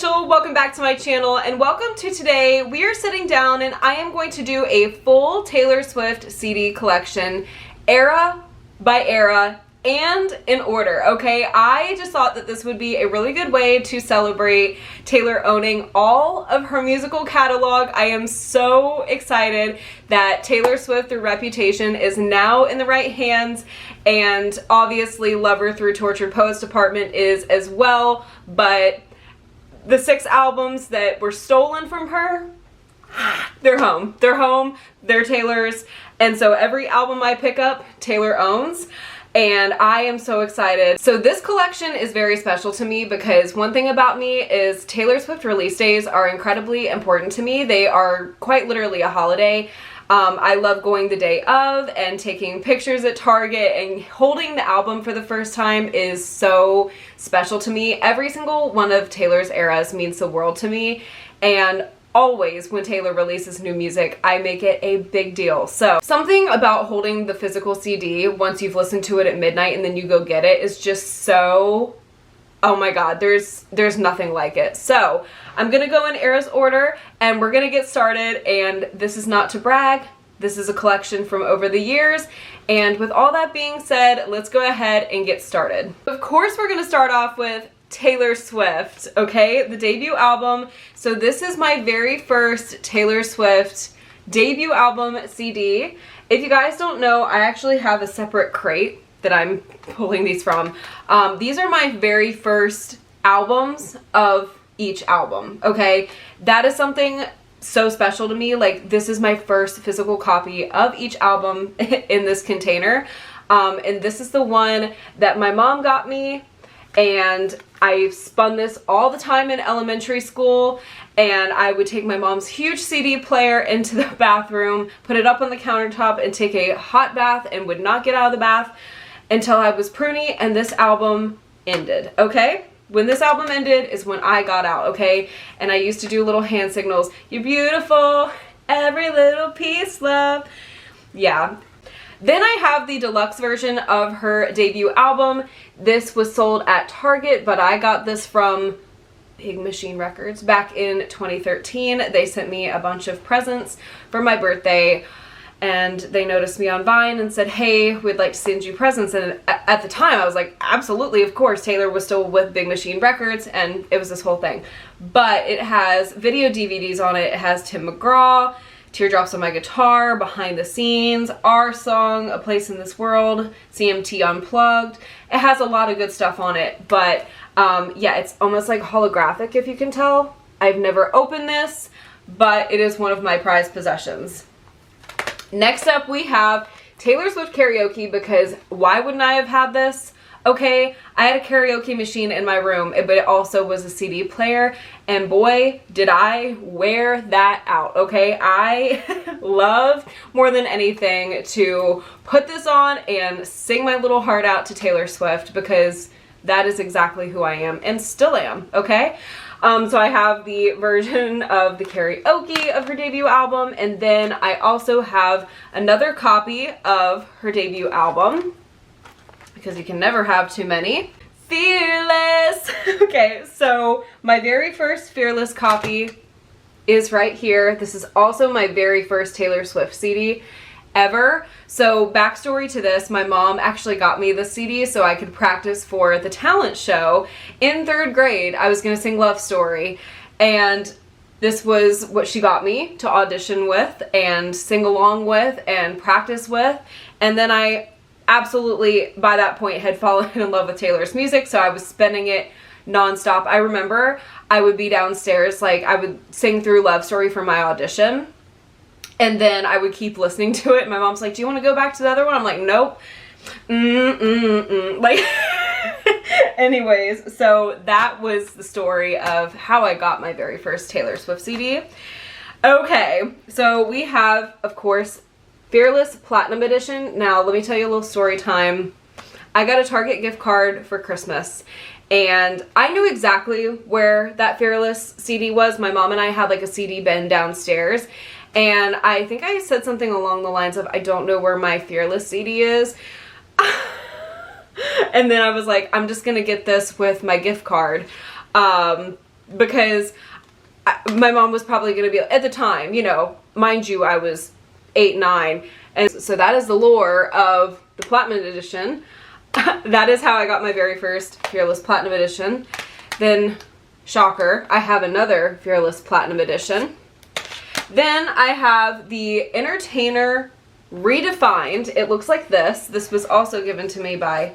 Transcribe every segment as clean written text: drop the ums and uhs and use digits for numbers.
Rachel, welcome back to my channel and welcome to today. We are sitting down and I am going to do a full Taylor Swift CD collection, era by era and in order, okay? I just thought that this would be a really good way to celebrate Taylor owning all of her musical catalog. I am so excited that Taylor Swift through Reputation is now in the right hands, and obviously Lover through Tortured Poets Department is as well, but the 6 albums that were stolen from her, they're home. They're home, they're Taylor's, and so every album I pick up, Taylor owns. And I am so excited. So this collection is very special to me because one thing about me is Taylor Swift release days are incredibly important to me. They are quite literally a holiday. I love going the day of and taking pictures at Target, and holding the album for the first time is so special to me. Every single one of Taylor's eras means the world to me, and always when Taylor releases new music, I make it a big deal. So something about holding the physical CD once you've listened to it at midnight and then you go get it is just so, oh my god, there's nothing like it. So I'm gonna go in eras order and we're gonna get started, and this is not to brag, this is a collection from over the years. And with all that being said, let's go ahead and get started. Of course we're gonna start off with Taylor Swift, okay? The debut album. So this is my very first Taylor Swift debut album CD. If you guys don't know, I actually have a separate crate that I'm pulling these from. These are my very first albums of each album, okay? That is something so special to me. Like, this is my first physical copy of each album in this container. And this is the one that my mom got me, and I spun this all the time in elementary school, and I would take my mom's huge CD player into the bathroom, put it up on the countertop, and take a hot bath and would not get out of the bath until I was pruny and this album ended, okay? When this album ended is when I got out, okay? And I used to do little hand signals. You're beautiful, every little piece, love. Yeah. Then I have the deluxe version of her debut album. This was sold at Target, but I got this from Big Machine Records back in 2013. They sent me a bunch of presents for my birthday, and they noticed me on Vine and said, hey, we'd like to send you presents. And at the time I was like, absolutely, of course. Taylor was still with Big Machine Records, and it was this whole thing. But it has video DVDs on it. It has Tim McGraw, Teardrops on My Guitar, Behind the Scenes, Our Song, A Place in This World, CMT Unplugged. It has a lot of good stuff on it, but yeah, it's almost like holographic, if you can tell. I've never opened this, but it is one of my prized possessions. Next up we have Taylor Swift Karaoke, because why wouldn't I have had this? Okay, I had a karaoke machine in my room, but it also was a CD player, and boy, did I wear that out, okay? I love more than anything to put this on and sing my little heart out to Taylor Swift, because that is exactly who I am and still am, okay? So I have the version of the karaoke of her debut album, and then I also have another copy of her debut album, because you can never have too many. Fearless! Okay, so my very first Fearless copy is right here. This is also my very first Taylor Swift CD ever. So backstory to this, my mom actually got me the CD so I could practice for the talent show. In 3rd grade, I was gonna sing Love Story, and this was what she got me to audition with and sing along with and practice with. And then I absolutely, by that point, had fallen in love with Taylor's music, so I was spinning it nonstop. I remember I would be downstairs, like I would sing through Love Story for my audition, and then I would keep listening to it. My mom's like, do you want to go back to the other one? I'm like, nope. Like, anyways, so that was the story of how I got my very first Taylor Swift CD. Okay, so we have, of course, Fearless Platinum Edition. Now, let me tell you a little story time. I got a Target gift card for Christmas, and I knew exactly where that Fearless CD was. My mom and I had like a CD bin downstairs, and I think I said something along the lines of, I don't know where my Fearless CD is. And then I was like, I'm just gonna get this with my gift card. because my mom was probably going to be, at the time, you know, mind you, I was 8, 9. And so that is the lore of the Platinum Edition. That is how I got my very first Fearless Platinum Edition. Then, shocker, I have another Fearless Platinum Edition. Then I have the Entertainer Redefined. It looks like this. This was also given to me by,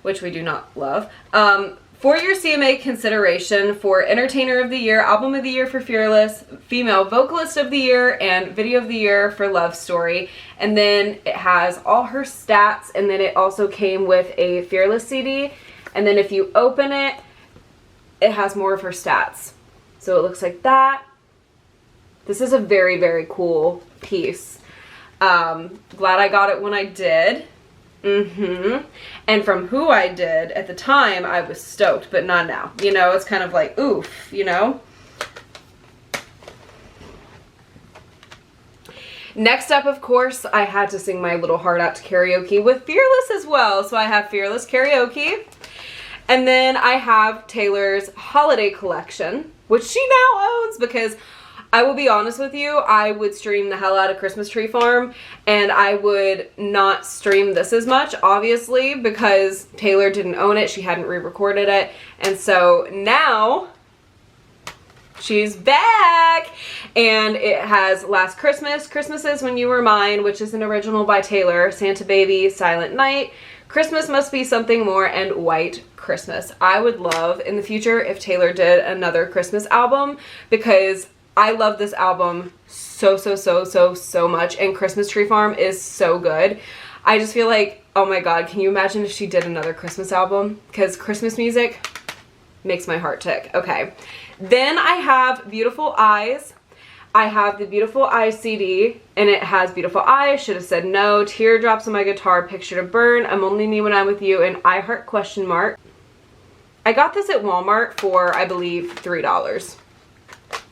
which we do not love. For your CMA consideration for Entertainer of the Year, Album of the Year for Fearless, Female Vocalist of the Year, and Video of the Year for Love Story. And then it has all her stats, and then it also came with a Fearless CD. And then if you open it, it has more of her stats. So it looks like that. This is a very, very cool piece. Glad I got it when I did. And from who I did at the time, I was stoked, but not now. You know, it's kind of like, oof, you know. Next up, of course, I had to sing my little heart out to karaoke with Fearless as well. So I have Fearless Karaoke. And then I have Taylor's Holiday Collection, which she now owns, because I will be honest with you, I would stream the hell out of Christmas Tree Farm, and I would not stream this as much, obviously, because Taylor didn't own it. She hadn't re-recorded it. And so now she's back, and it has Last Christmas, Christmas Is When You Were Mine, which is an original by Taylor, Santa Baby, Silent Night, Christmas Must Be Something More, and White Christmas. I would love in the future if Taylor did another Christmas album, because I love this album so much, and Christmas Tree Farm is so good. I just feel like, oh my god, can you imagine if she did another Christmas album? Because Christmas music makes my heart tick. Okay, then I have Beautiful Eyes. I have the Beautiful Eyes CD, and it has Beautiful Eyes, Should Have Said No, Teardrops on My Guitar, Picture to Burn, I'm Only Me When I'm With You, and I Heart ? I got this at Walmart for, I believe, $3.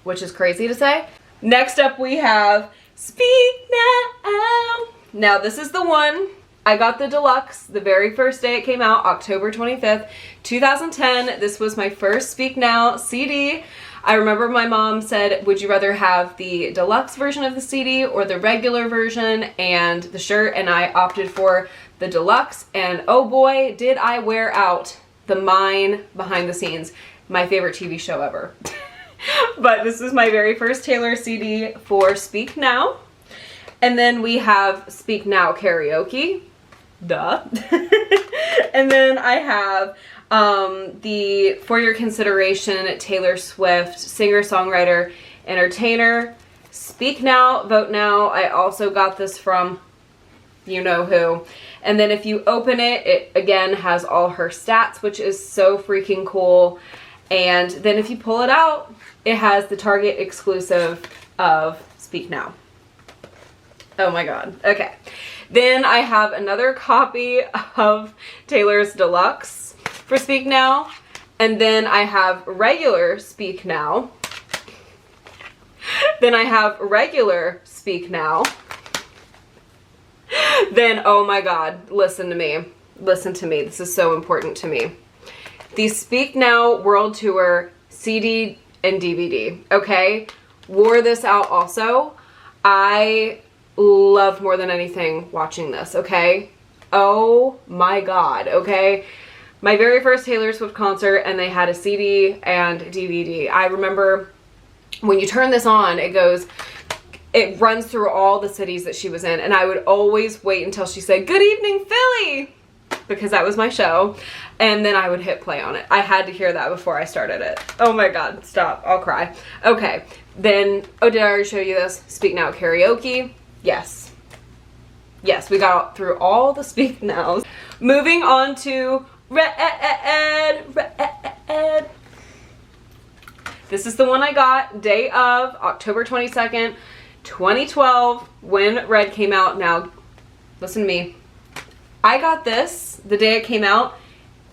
Which is crazy to say. Next up we have Speak Now. Now this is the one, I got the deluxe the very first day it came out, October 25th, 2010. This was my first Speak Now CD. I remember my mom said, would you rather have the deluxe version of the CD or the regular version and the shirt? And I opted for the deluxe, and oh boy, did I wear out the Mine behind the scenes. My favorite TV show ever. But this is my very first Taylor CD for Speak Now. And then we have Speak Now Karaoke. Duh. And then I have the For Your Consideration Taylor Swift Singer-Songwriter Entertainer. Speak Now, Vote Now. I also got this from you know who. And then if you open it, it again has all her stats, which is so freaking cool. And then if you pull it out, it has the Target exclusive of Speak Now. Oh my god. Okay. Then I have another copy of Taylor's Deluxe for Speak Now. And then I have regular Speak Now. Then I have regular Speak Now. Then, oh my god, listen to me. Listen to me. This is so important to me. The Speak Now World Tour CD and DVD, okay? Wore this out also. I loved more than anything watching this, okay? Oh my god, okay? My very first Taylor Swift concert, and they had a CD and DVD. I remember when you turn this on, it runs through all the cities that she was in, and I would always wait until she said, "Good evening, Philly," because that was my show, and then I would hit play on it. I had to hear that before I started it. Oh my god, stop, I'll cry. Okay, then, oh, did I already show you this? Speak Now Karaoke. Yes. Yes, we got through all the Speak Nows. Moving on to Red. This is the one I got day of October 22nd, 2012, when Red came out. Now, listen to me. I got this the day it came out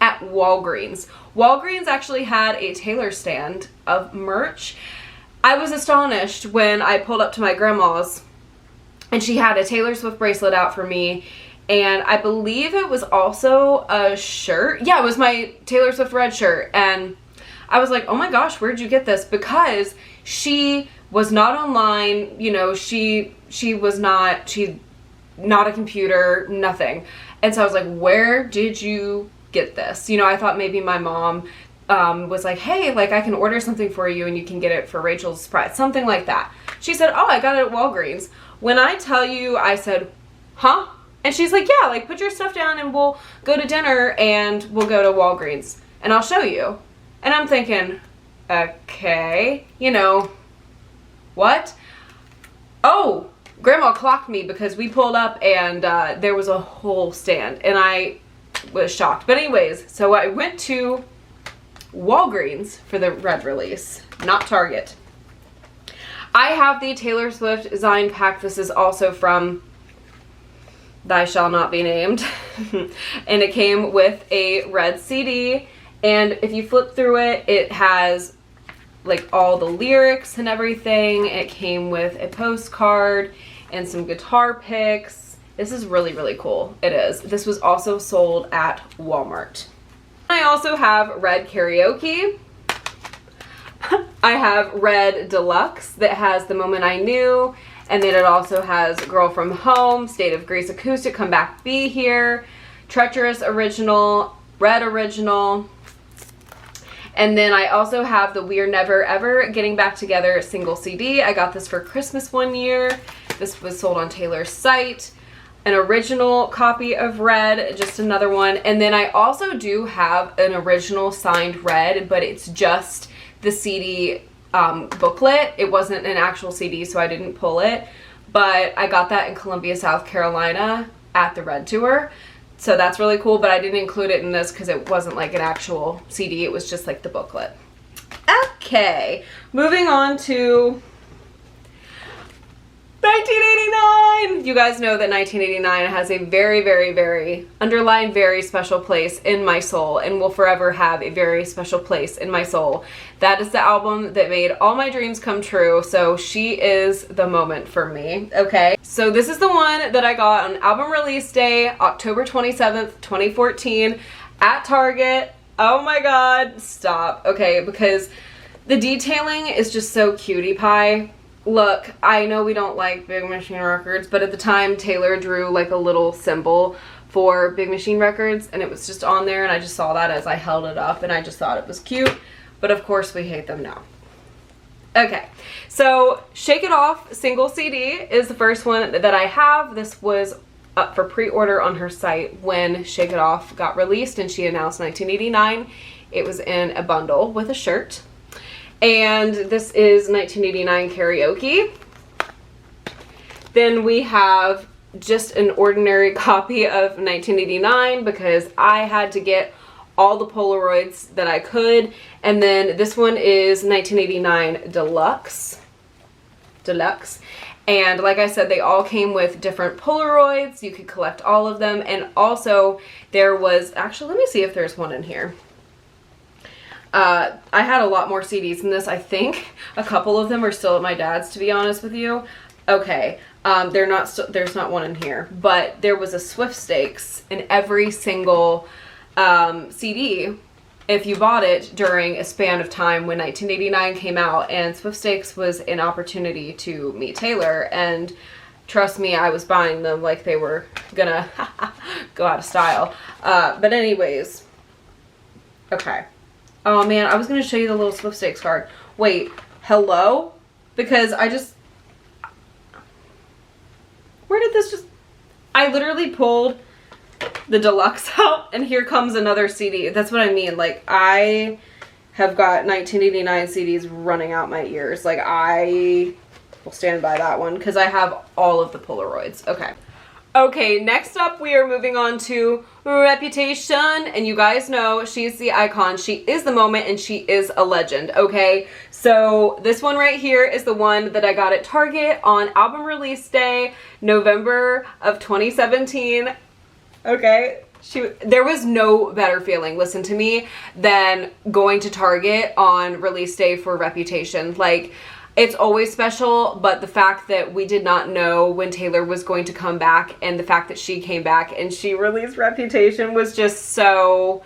at Walgreens. Walgreens actually had a Taylor stand of merch. I was astonished when I pulled up to my grandma's and she had a Taylor Swift bracelet out for me, and I believe it was also a shirt. Yeah, it was my Taylor Swift red shirt, and I was like, oh my gosh, where'd you get this? Because she was not online, you know, she was not a computer, nothing. And so I was like, where did you get this? You know, I thought maybe my mom was like, hey, like I can order something for you and you can get it for Rachel's surprise, something like that. She said, oh, I got it at Walgreens. When I tell you, I said, huh? And she's like, yeah, like put your stuff down and we'll go to dinner and we'll go to Walgreens and I'll show you. And I'm thinking, okay, you know, what? Oh, Grandma clocked me because we pulled up and there was a whole stand and I was shocked. But anyways, so I went to Walgreens for the Red release, not Target. I have the Taylor Swift design pack. This is also from Thy Shall Not Be Named. And it came with a red CD. And if you flip through it, it has like all the lyrics and everything. It came with a postcard and some guitar picks. This is really, really cool. It is. This was also sold at Walmart. I also have Red Karaoke. I have Red Deluxe that has The Moment I Knew, and then it also has Girl From Home, State of Grace Acoustic, Come Back Be Here, Treacherous Original, Red Original, and then I also have the We're Never Ever Getting Back Together single CD. I got this for Christmas one year. This was sold on Taylor's site. An original copy of Red, just another one. And then I also do have an original signed Red, but it's just the CD booklet. It wasn't an actual CD, so I didn't pull it. But I got that in Columbia, South Carolina at the Red Tour. So that's really cool, but I didn't include it in this because it wasn't like an actual CD. It was just like the booklet. Okay, moving on to 1989! You guys know that 1989 has a very, very, very, underlined, very special place in my soul and will forever have a very special place in my soul. That is the album that made all my dreams come true, so she is the moment for me, okay? So this is the one that I got on album release day, October 27th, 2014, at Target. Oh my god, stop. Okay, because the detailing is just so cutie pie. Look, I know we don't like Big Machine Records, but at the time Taylor drew like a little symbol for Big Machine Records and it was just on there and I just saw that as I held it up and I just thought it was cute, but of course we hate them now. Okay, so Shake It Off single CD is the first one that I have. This was up for pre-order on her site when Shake It Off got released and she announced 1989. It was in a bundle with a shirt. And this is 1989 Karaoke. Then we have just an ordinary copy of 1989 because I had to get all the Polaroids that I could. And then this one is 1989 Deluxe. And like I said, they all came with different Polaroids. You could collect all of them. And also there was, actually, let me see if there's one in here. I had a lot more CDs than this. I think a couple of them are still at my dad's, to be honest with you. Okay, there's not one in here, but there was a Sweepstakes in every single CD if you bought it during a span of time when 1989 came out, and Sweepstakes was an opportunity to meet Taylor, and trust me, I was buying them like they were gonna go out of style. But anyways, okay. Oh man, I was going to show you the little Sweepstakes card. Wait, hello? Because where did this just... I literally pulled the Deluxe out and here comes another CD. That's what I mean. Like, I have got 1989 CDs running out my ears. Like, I will stand by that one because I have all of the Polaroids. Okay. Okay, next up we are moving on to Reputation, and you guys know she's the icon, she is the moment, and she is a legend, okay? So this one right here is the one that I got at Target on album release day, November of 2017, okay? There was no better feeling, listen to me, than going to Target on release day for Reputation. Like, it's always special, but the fact that we did not know when Taylor was going to come back and the fact that she came back and she released Reputation was just so...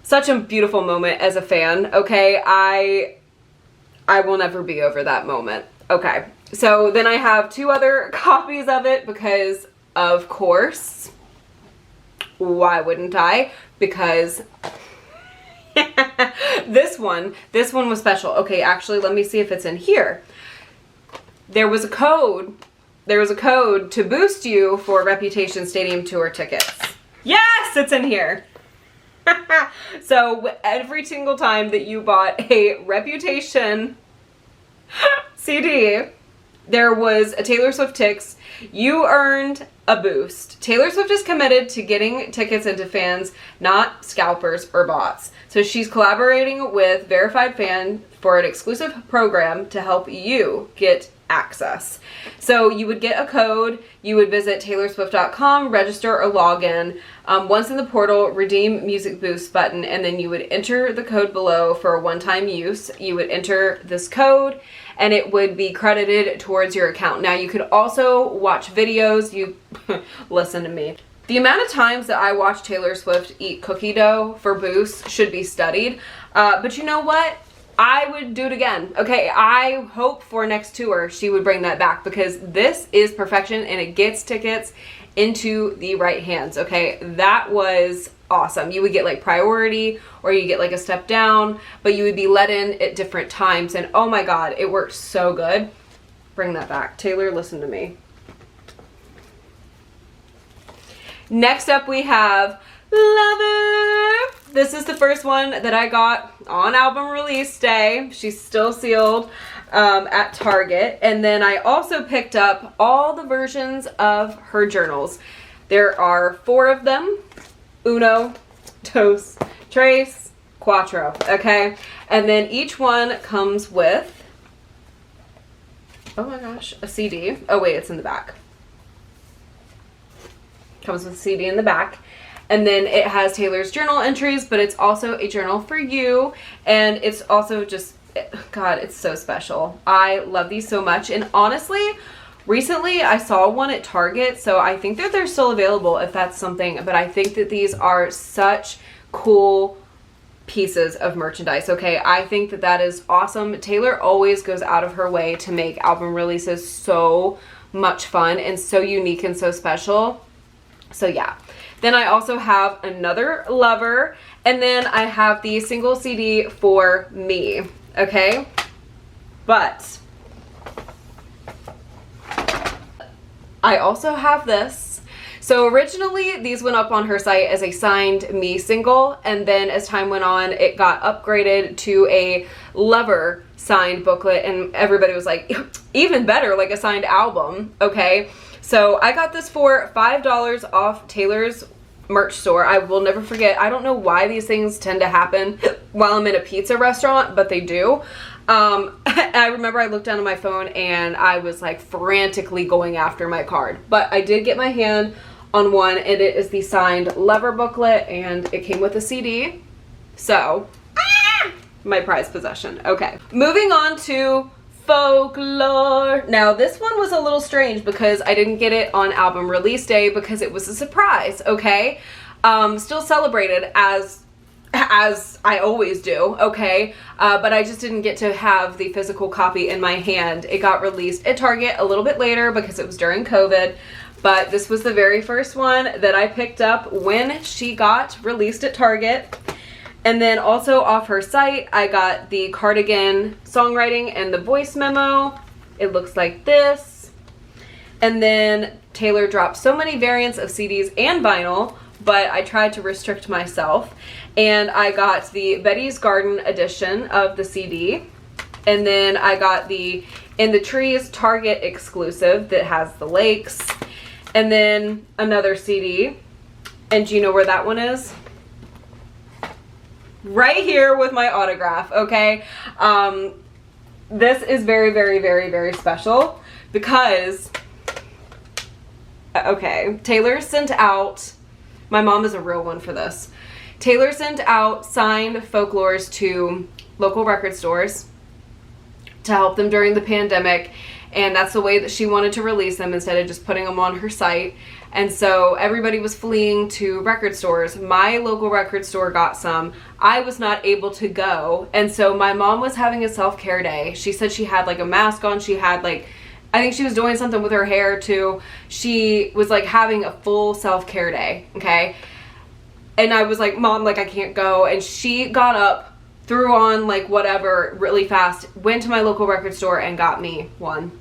such a beautiful moment as a fan, okay? I will never be over that moment. Okay, so then I have 2 other copies of it because, of course, why wouldn't I? Because this one was special. Okay, actually, let me see if it's in here. There was a code to boost you for Reputation Stadium Tour tickets. Yes, it's in here. So every single time that you bought a Reputation CD, there was a Taylor Swift Tix. You earned a boost. Taylor Swift is committed to getting tickets into fans, not scalpers or bots. So she's collaborating with Verified Fan for an exclusive program to help you get access. So you would get a code, you would visit taylorswift.com, register or log in. Once in the portal, redeem Music Boost button, and then you would enter the code below for a one-time use. You would enter this code and it would be credited towards your account. Now you could also watch videos. You listen to me. The amount of times that I watch Taylor Swift eat cookie dough for boosts should be studied. But you know what? I would do it again. Okay, I hope for next tour she would bring that back because this is perfection and it gets tickets into the right hands. Okay, that was awesome. You would get like priority or you get like a step down, but you would be let in at different times, and oh my god, it worked so good. Bring that back. Taylor, listen to me. Next up we have Lover. This is the first one that I got on album release day. She's still sealed at Target. And then I also picked up all the versions of her journals. There are 4 of them. Uno, dos, tres, cuatro, okay? And then each one comes with, oh my gosh, a CD. Oh wait, it's in the back. Comes with a CD in the back. And then it has Taylor's journal entries, but it's also a journal for you. And it's also just, God, it's so special. I love these so much. And honestly, recently I saw one at Target, so I think that they're still available if that's something. But I think that these are such cool pieces of merchandise, okay? I think that that is awesome. Taylor always goes out of her way to make album releases so much fun and so unique and so special. So yeah. Then I also have another Lover, and then I have the single CD for me, okay? But I also have this. So originally these went up on her site as a signed me single, and then as time went on it got upgraded to a Lover signed booklet, and everybody was like, even better, like a signed album, okay? So I got this for $5 off Taylor's merch store. I will never forget. I don't know why these things tend to happen while I'm in a pizza restaurant, but they do. I remember I looked down at my phone and I was like frantically going after my card. But I did get my hand on one, and it is the signed Lover booklet, and it came with a CD. So, my prized possession. Okay. Moving on to Folklore. Now this one was a little strange because I didn't get it on album release day because it was a surprise, okay? Still celebrated as I always do, okay? But I just didn't get to have the physical copy in my hand. It got released at Target a little bit later because it was during COVID, but this was the very first one that I picked up when she got released at Target. And then also off her site, I got the Cardigan songwriting and the voice memo. It looks like this. And then Taylor dropped so many variants of CDs and vinyl, but I tried to restrict myself. And I got the Betty's Garden edition of the CD. And then I got the In the Trees Target exclusive that has the lakes. And then another CD. And do you know where that one is? Right here with my autograph, okay? This is very, very, very, very special because, okay, Taylor sent out, my mom is a real one for this. Taylor sent out signed Folklores to local record stores to help them during the pandemic, and that's the way that she wanted to release them instead of just putting them on her site. And so everybody was fleeing to record stores. My local record store got some. I was not able to go. And so my mom was having a self-care day. She said she had like a mask on. She had like, I think she was doing something with her hair too. She was like having a full self-care day, okay? And I was like, Mom, like I can't go. And she got up, threw on like whatever really fast, went to my local record store and got me one.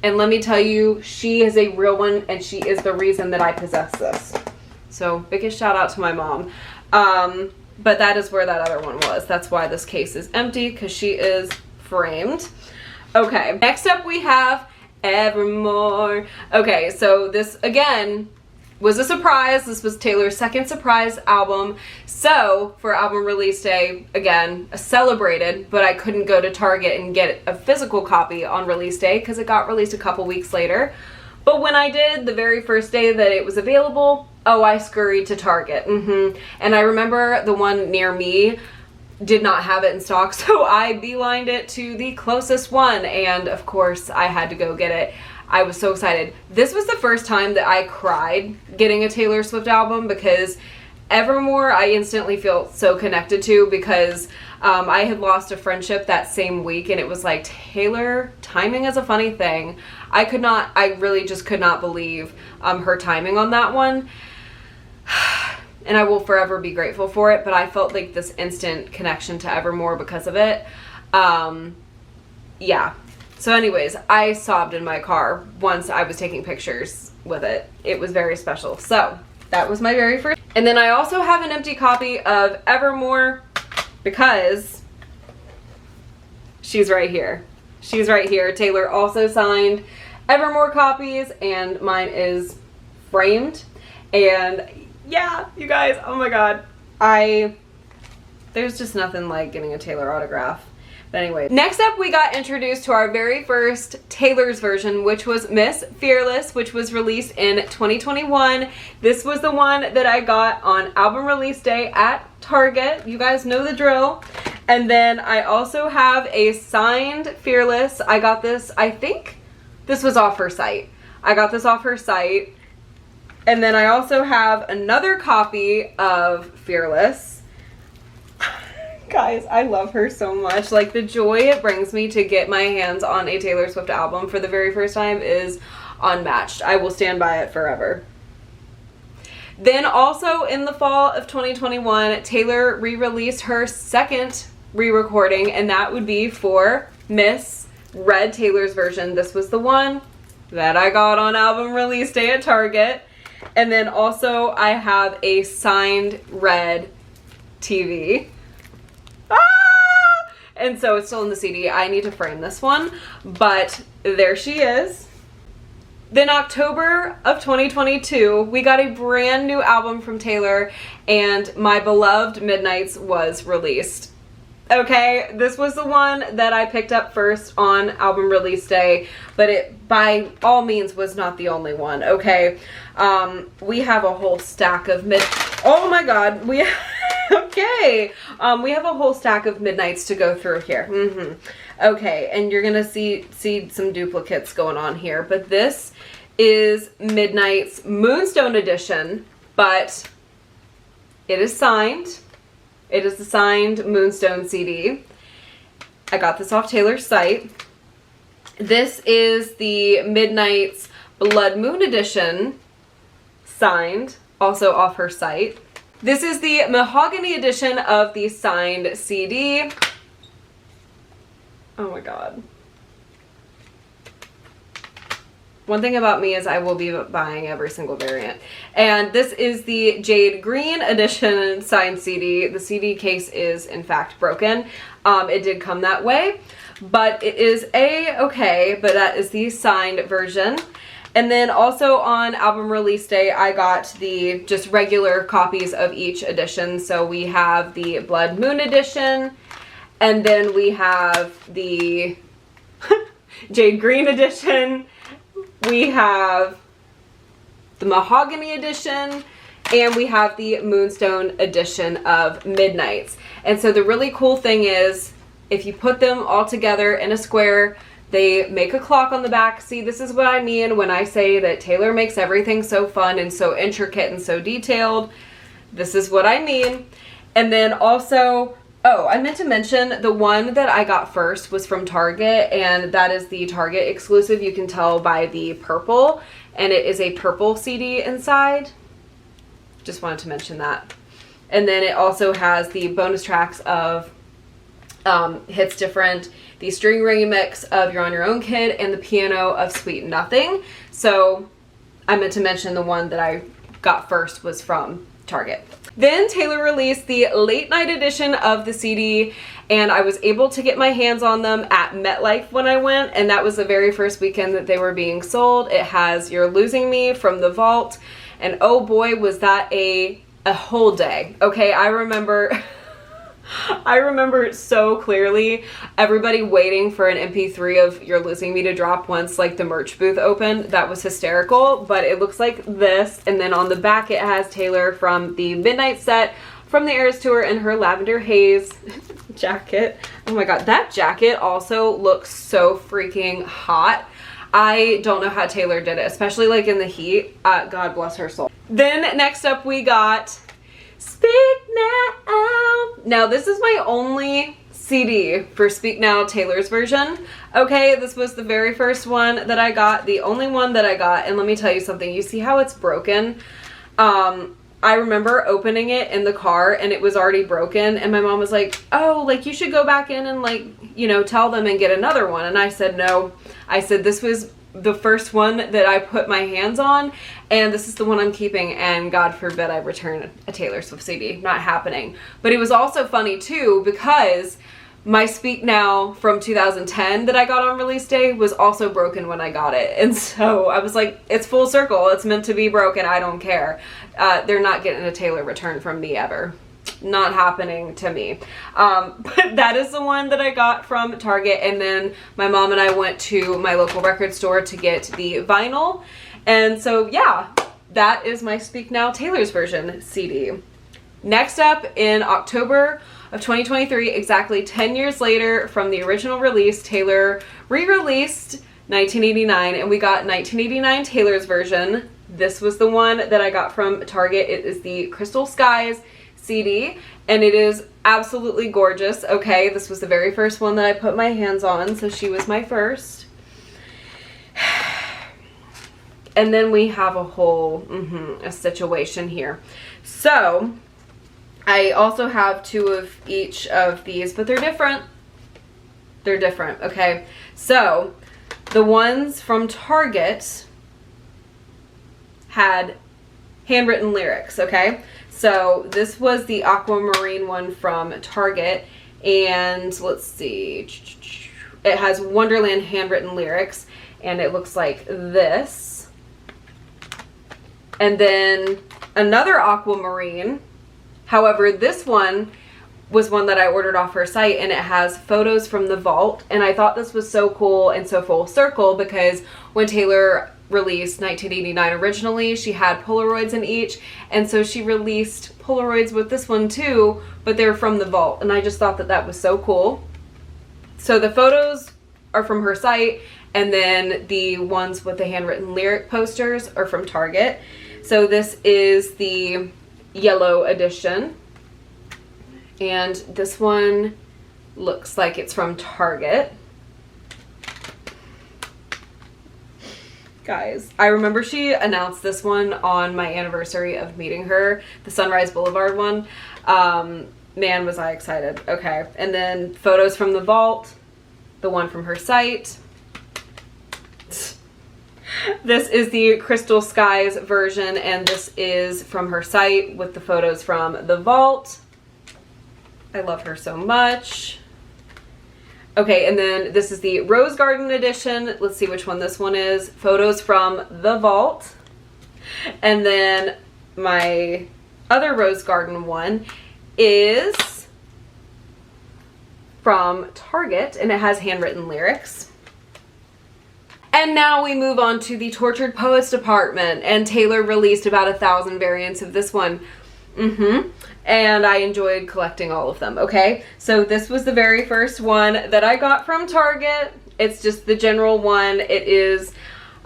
And let me tell you, she is a real one, and she is the reason that I possess this. So biggest shout out to my mom. But that is where that other one was. That's why this case is empty, because she is framed. Okay, next up we have Evermore. Okay, so this again was a surprise. This was Taylor's second surprise album. So for album release day, again, celebrated, but I couldn't go to Target and get a physical copy on release day because it got released a couple weeks later. But when I did, the very first day that it was available, oh, I scurried to Target. And I remember the one near me did not have it in stock, so I beelined it to the closest one, and of course I had to go get it. I was so excited. This was the first time that I cried getting a Taylor Swift album, because Evermore I instantly feel so connected to, because I had lost a friendship that same week, and it was like, Taylor, timing is a funny thing. I really just could not believe her timing on that one. And I will forever be grateful for it, but I felt like this instant connection to Evermore because of it. Yeah. So anyways, I sobbed in my car once I was taking pictures with it. It was very special. So that was my very first. And then I also have an empty copy of Evermore because she's right here. She's right here. Taylor also signed Evermore copies, and mine is framed. And yeah, you guys, oh my god. There's just nothing like getting a Taylor autograph. But anyway, next up we got introduced to our very first Taylor's version, which was Miss Fearless, which was released in 2021. This was the one that I got on album release day at Target. You guys know the drill. And then I also have a signed Fearless. I got this, I think this was off her site. I got this off her site. And then I also have another copy of Fearless. Guys, I love her so much. Like, the joy it brings me to get my hands on a Taylor Swift album for the very first time is unmatched. I will stand by it forever. Then also in the fall of 2021, Taylor re-released her second re-recording, and that would be for Miss Red, Taylor's version. This was the one that I got on album release day at Target. And then also I have a signed Red TV. And so it's still in the CD. I need to frame this one, but there she is. Then October of 2022, we got a brand new album from Taylor, and My Beloved Midnights was released. Okay, this was the one that I picked up first on album release day, but it by all means was not the only one, okay? We have a whole stack of oh my god, okay, we have a whole stack of Midnights to go through here. Okay, and you're gonna see some duplicates going on here, but this is Midnight's Moonstone edition, but it is signed. It is the signed Moonstone CD. I got this off Taylor's site. This is the Midnight's Blood Moon edition, signed, also off her site. This is the Mahogany edition of the signed CD. Oh my god. One thing about me is I will be buying every single variant. And this is the Jade Green edition signed CD. The CD case is in fact broken. It did come that way, but it is okay, but that is the signed version. And then also on album release day, I got the just regular copies of each edition. So we have the Blood Moon edition, and then we have the Jade Green edition. We have the Mahogany edition, and we have the Moonstone edition of Midnights. And so the really cool thing is, if you put them all together in a square, They make a clock on the back. See, this is what I mean when I say that Taylor makes everything so fun and so intricate and so detailed. This is what I mean. And then also, oh, I meant to mention the one that I got first was from Target, and that is the Target exclusive. You can tell by the purple, and it is a purple CD inside. Just wanted to mention that. And then it also has the bonus tracks of Hits Different, the string remix of You're on Your Own Kid, and the piano of Sweet Nothing. So I meant to mention the one that I got first was from Target. Then Taylor released the late night edition of the CD, and I was able to get my hands on them at MetLife when I went, and that was the very first weekend that they were being sold. It has You're Losing Me from the vault, and oh boy, was that a whole day. Okay, I remember it so clearly. Everybody waiting for an MP3 of You're Losing Me to drop once like the merch booth opened. That was hysterical, but it looks like this. And then on the back it has Taylor from the Midnight set from the Eras Tour in her Lavender Haze jacket. Oh my god, that jacket also looks so freaking hot. I don't know how Taylor did it, especially like in the heat. God bless her soul. Then next up we got Speak Now. Now this is my only CD for Speak Now Taylor's version. Okay, this was the very first one that I got, the only one that I got, and let me tell you something. You see how it's broken? I remember opening it in the car and it was already broken, and my mom was like, oh, like you should go back in and like, you know, tell them and get another one. And I said no. I said this was the first one that I put my hands on, and this is the one I'm keeping, and God forbid I return a Taylor Swift CD. Not happening. But it was also funny too because my Speak Now from 2010 that I got on release day was also broken when I got it. And so I was like, it's full circle. It's meant to be broken. I don't care. They're not getting a Taylor return from me ever. Not happening to me. But that is the one that I got from Target. And then my mom and I went to my local record store to get the vinyl. And so yeah, that is my Speak Now Taylor's version CD. Next up, in October of 2023, exactly 10 years later from the original release, Taylor re-released 1989, and we got 1989 Taylor's version. This was the one that I got from Target. It is the Crystal Skies CD, and it is absolutely gorgeous. Okay, this was the very first one that I put my hands on, so she was my first. And then we have a whole a situation here. So I also have two of each of these, but they're different. They're different, okay? So the ones from Target had handwritten lyrics, okay? So this was the aquamarine one from Target, and let's see, it has Wonderland handwritten lyrics, and it looks like this. And then another aquamarine. However, this one was one that I ordered off her site, and it has photos from the vault, and I thought this was so cool and so full circle because when Taylor released 1989 originally, she had Polaroids in each, and so she released Polaroids with this one too, but they're from the vault, and I just thought that that was so cool. So the photos are from her site, and then the ones with the handwritten lyric posters are from Target. So this is the yellow edition, and this one looks like it's from Target. Guys, I remember she announced this one on my anniversary of meeting her, the Sunrise Boulevard one. Man, was I excited. Okay, and then photos from the vault, the one from her site. This is the Crystal Skies version, and this is from her site with the photos from the vault. I love her so much. Okay, and then this is the Rose Garden edition. Let's see which one this one is. Photos from the vault. And then my other Rose Garden one is from Target, and it has handwritten lyrics. And now we move on to the Tortured Poets department, and Taylor released about 1,000 variants of this one. And I enjoyed collecting all of them, okay? So this was the very first one that I got from Target. It's just the general one. It is,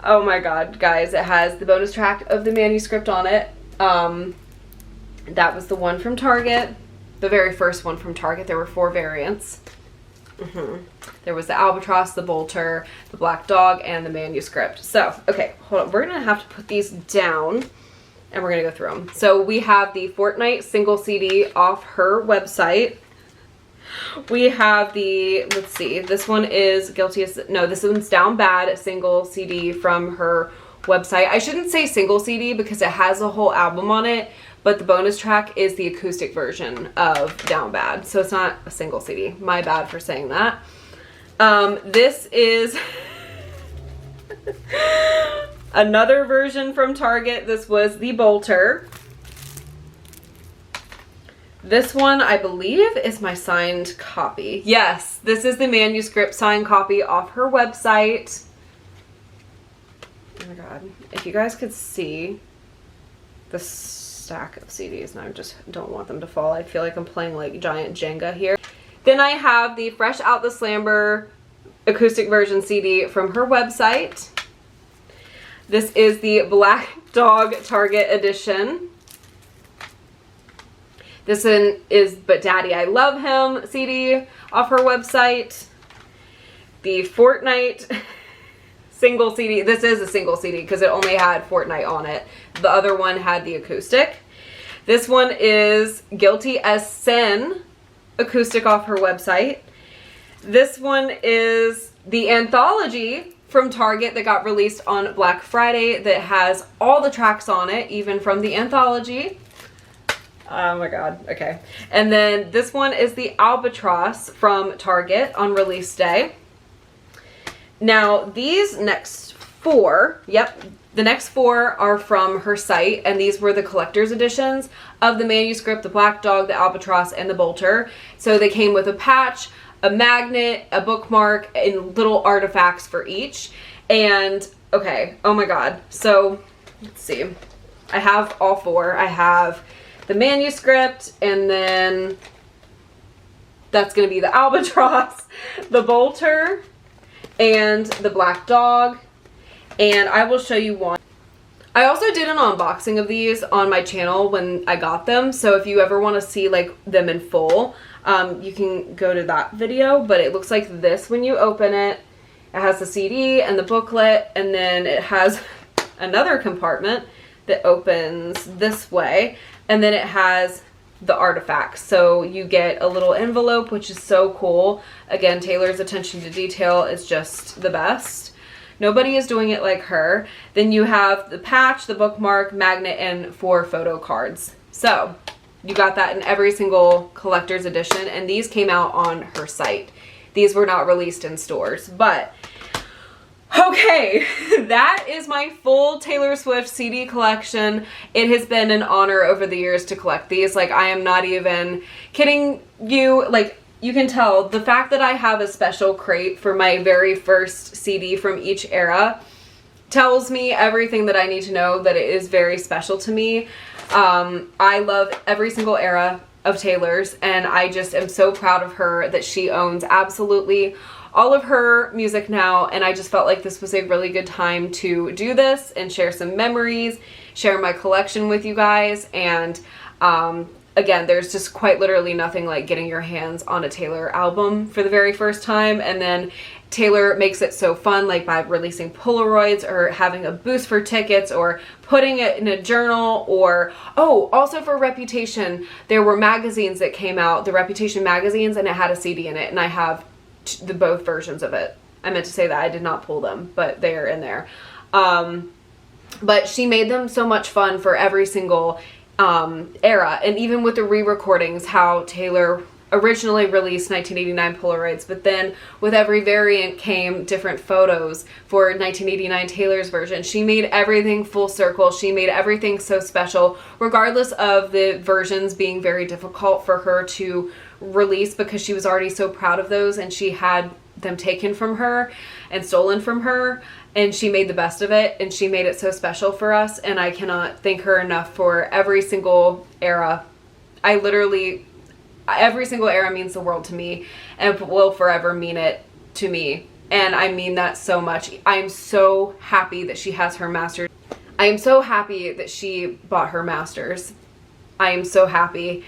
oh my god, guys, it has the bonus track of the manuscript on it. That was the one from Target, the very first one from Target. There were 4 variants. There was the albatross, the bolter, the black dog, and the manuscript. So, okay, hold on. We're going to have to put these down, and we're going to go through them. So we have the Fortnite single CD off her website. We have the, let's see, this one is Guilty as, no, this one's Down Bad, a single CD from her website. I shouldn't say single CD because it has a whole album on it, but the bonus track is the acoustic version of Down Bad. So it's not a single CD. My bad for saying that. This is another version from Target. This was the Bolter. This one, I believe, is my signed copy. Yes, this is the manuscript signed copy off her website. Oh my god. If you guys could see the stack of CDs, and I just don't want them to fall. I feel like I'm playing like giant Jenga here. Then I have the Fresh Out the Slammer acoustic version CD from her website. This is the Black Dog Target edition. This one is But Daddy I Love Him CD off her website. The Fortnite single CD. This is a single CD because it only had Fortnite on it. The other one had the acoustic. This one is Guilty as Sin acoustic off her website. This one is the anthology from Target that got released on Black Friday that has all the tracks on it, even from the anthology. Oh my god, okay. And then this one is the Albatross from Target on release day. Now, these next 4, yep, the next 4 are from her site, and these were the collector's editions of the manuscript, the Black Dog, the Albatross, and the Bolter. So they came with a patch, a magnet, a bookmark, and little artifacts for each. And, okay, oh my god. So, let's see. I have all 4. I have the manuscript, and then that's going to be the Albatross, the Bolter, and the Black Dog. And I will show you one. I also did an unboxing of these on my channel when I got them, so if you ever want to see like them in full, you can go to that video. But it looks like this when you open it. It has the CD and the booklet, and then it has another compartment that opens this way, and then it has the artifacts. So you get a little envelope, which is so cool. Again, Taylor's attention to detail is just the best. Nobody is doing it like her. Then you have the patch, the bookmark, magnet, and 4 photo cards. So you got that in every single collector's edition, and these came out on her site. These were not released in stores, but okay, that is my full Taylor Swift CD collection. It has been an honor over the years to collect these. Like, I am not even kidding you. Like, you can tell the fact that I have a special crate for my very first CD from each era tells me everything that I need to know, that it is very special to me. I love every single era of Taylor's, and I just am so proud of her that she owns absolutely all of her music now, and I just felt like this was a really good time to do this and share some memories, share my collection with you guys. And again, there's just quite literally nothing like getting your hands on a Taylor album for the very first time, and then Taylor makes it so fun, like by releasing Polaroids or having a boost for tickets or putting it in a journal. Or, oh, also for Reputation, there were magazines that came out, the Reputation magazines, and it had a CD in it, and I have both versions of it. I meant to say that I did not pull them, but they are in there. But she made them so much fun for every single era, and even with the re-recordings, how Taylor originally released 1989 Polaroids, but then with every variant came different photos for 1989 Taylor's version. She made everything full circle. She made everything so special, regardless of the versions being very difficult for her to release, because she was already so proud of those, and she had them taken from her and stolen from her, and she made the best of it, and she made it so special for us. And I cannot thank her enough for every single era. Every single era means the world to me, and will forever mean it to me And I mean that so much. I am so happy that she has her master's. I am so happy that she bought her master's. I am so happy.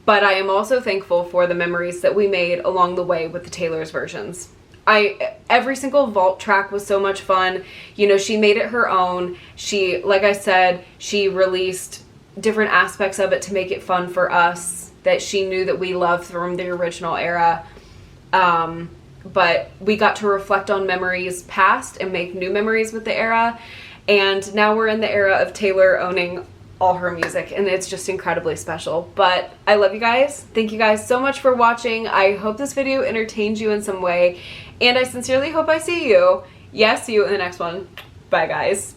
But I am also thankful for the memories that we made along the way with the Taylor's versions. Every single vault track was so much fun. You know, she made it her own. She, like I said, she released different aspects of it to make it fun for us that she knew that we loved from the original era. But we got to reflect on memories past and make new memories with the era. And now we're in the era of Taylor owning all her music, and it's just incredibly special. But I love you guys. Thank you guys so much for watching. I hope this video entertained you in some way, and I sincerely hope I see you, yes, you, in the next one. Bye, guys.